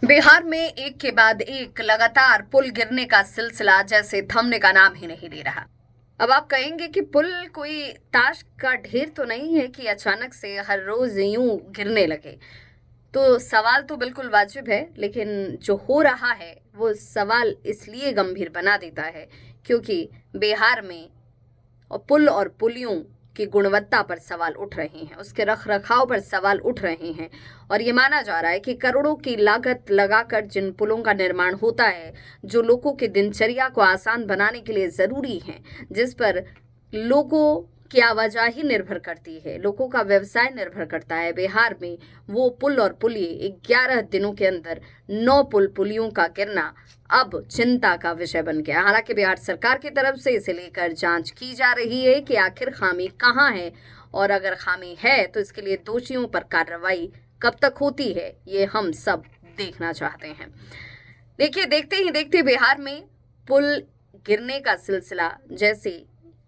बिहार में एक के बाद एक लगातार पुल गिरने का सिलसिला जैसे थमने का नाम ही नहीं ले रहा। अब आप कहेंगे कि पुल कोई ताश का ढेर तो नहीं है कि अचानक से हर रोज यूं गिरने लगे। तो सवाल तो बिल्कुल वाजिब है, लेकिन जो हो रहा है वो सवाल इसलिए गंभीर बना देता है क्योंकि बिहार में पुल और पुलियों की गुणवत्ता पर सवाल उठ रहे हैं, उसके रखरखाव पर सवाल उठ रहे हैं। और ये माना जा रहा है कि करोड़ों की लागत लगाकर जिन पुलों का निर्माण होता है, जो लोगों की दिनचर्या को आसान बनाने के लिए ज़रूरी हैं, जिस पर लोगों की आवाजाही निर्भर करती है, लोगों का व्यवसाय निर्भर करता है, बिहार में वो पुल और पुलिये 11 दिनों के अंदर 9 पुल पुलियों का गिरना अब चिंता का विषय बन गया। हालांकि बिहार सरकार की तरफ से इसे लेकर जांच की जा रही है कि आखिर खामी कहां है, और अगर खामी है तो इसके लिए दोषियों पर कार्रवाई कब तक होती है, ये हम सब देखना चाहते हैं। देखिए, देखते ही देखते बिहार में पुल गिरने का सिलसिला जैसे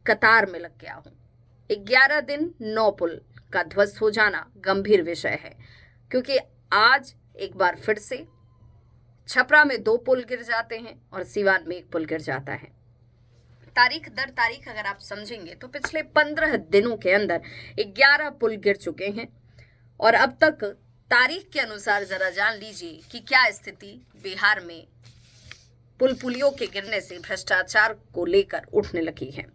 कतार में लग गया हो। 11 दिन 9 पुल का ध्वस्त हो जाना गंभीर विषय है, क्योंकि आज एक बार फिर से छपरा में 2 पुल गिर जाते हैं और सीवान में 1 पुल गिर जाता है। तारीख दर तारीख अगर आप समझेंगे तो पिछले 15 दिनों के अंदर 11 पुल गिर चुके हैं। और अब तक तारीख के अनुसार जरा जान लीजिए कि क्या स्थिति बिहार में पुल पुलियों के गिरने से भ्रष्टाचार को लेकर उठने लगी है।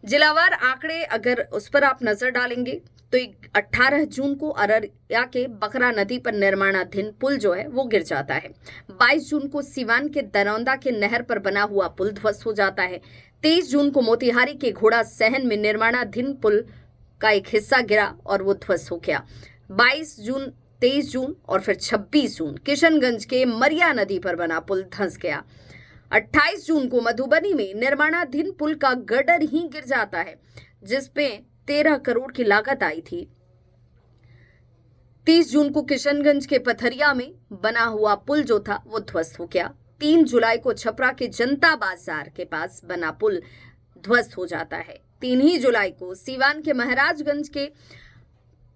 जिलावार आंकड़े अगर उस पर आप नजर डालेंगे तो 18 जून को अररिया के बकरा नदी पर निर्माणाधीन पुल जो है वो गिर जाता है। 22 जून को सीवान के दरौंदा के नहर पर बना हुआ पुल ध्वस्त हो जाता है। 23 जून को मोतिहारी के घोड़ा सहन में निर्माणाधीन पुल का एक हिस्सा गिरा और वो ध्वस्त हो गया। 22 जून, 23 जून और फिर 26 जून किशनगंज के मरिया नदी पर बना पुल धंस गया। 28 जून को मधुबनी में निर्माणाधीन पुल का गर्डर ही गिर जाता है, जिसपे 13 करोड़ की लागत आई थी। 30 जून को किशनगंज के पथरिया में बना हुआ पुल जो था वो ध्वस्त हो गया। 3 जुलाई को छपरा के जनता बाजार के पास बना पुल ध्वस्त हो जाता है। 3 ही जुलाई को सीवान के महाराजगंज के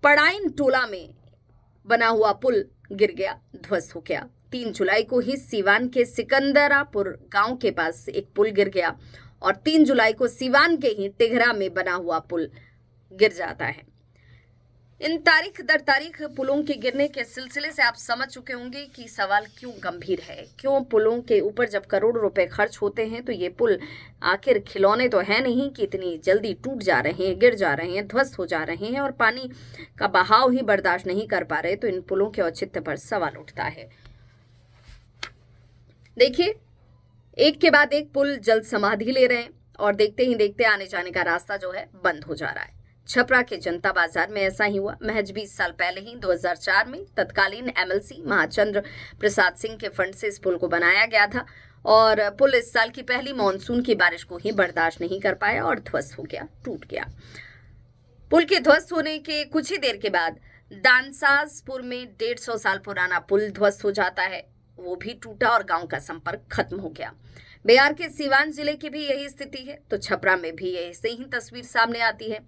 पड़ाइन टोला में बना हुआ पुल गिर गया, ध्वस्त हो गया। 3 जुलाई को ही सीवान के सिकंदरापुर गांव के पास एक पुल गिर गया और 3 जुलाई को सीवान के ही टिघरा में बना हुआ पुल गिर जाता है। इन तारीख दर तारीख पुलों के गिरने के सिलसिले से आप समझ चुके होंगे कि सवाल क्यों गंभीर है। क्यों पुलों के ऊपर जब करोड़ रुपए खर्च होते हैं तो ये पुल आखिर खिलौने तो है नहीं कि इतनी जल्दी टूट जा रहे हैं, गिर जा रहे हैं, ध्वस्त हो जा रहे हैं और पानी का बहाव ही बर्दाश्त नहीं कर पा रहे। तो इन पुलों के औचित्य पर सवाल उठता है। देखिए, एक के बाद एक पुल जल्द समाधि ले रहे हैं और देखते ही देखते आने जाने का रास्ता जो है बंद हो जा रहा है। छपरा के जनता बाजार में ऐसा ही हुआ। महज 20 साल पहले ही 2004 में तत्कालीन एमएलसी महाचंद्र प्रसाद सिंह के फंड से इस पुल को बनाया गया था और पुल इस साल की पहली मानसून की बारिश को ही बर्दाश्त नहीं कर पाया और ध्वस्त हो गया, टूट गया। पुल के ध्वस्त होने के कुछ ही देर के बाद डांसासपुर में 150 साल पुराना पुल ध्वस्त हो जाता है, वो भी टूटा और गांव का संपर्क खत्म हो गया। बिहार के सीवान जिले की भी यही स्थिति है, तो छपरा में भी ऐसे ही तस्वीर सामने आती है।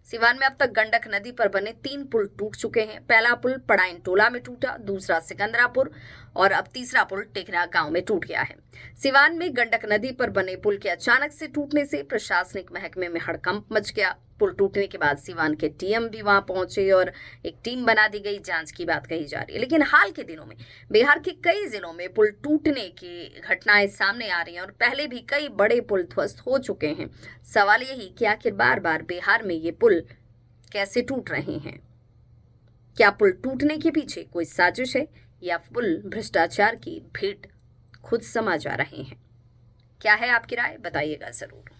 सीवान में अब तक गंडक नदी पर बने 3 पुल टूट चुके हैं। पहला पुल पड़ाइन टोला में टूटा, दूसरा सिकंदरापुर और अब तीसरा पुल टिघरा गांव में टूट गया है। सीवान में गंडक नदी पर बने पुल के अचानक से टूटने से प्रशासनिक महकमे में हड़कंप मच गया। पुल टूटने के बाद सीवान के टीएम भी वहां पहुंचे और एक टीम बना दी गई, जांच की बात कही जा रही है। लेकिन हाल के दिनों में बिहार के कई जिलों में पुल टूटने की घटनाएं सामने आ रही हैं और पहले भी कई बड़े पुल ध्वस्त हो चुके हैं। सवाल यही कि आखिर बार बार बिहार में ये पुल कैसे टूट रहे हैं? क्या पुल टूटने के पीछे कोई साजिश है या पुल भ्रष्टाचार की भेंट खुद समा जा रहे हैं? क्या है आपकी राय? बताइएगा जरूर।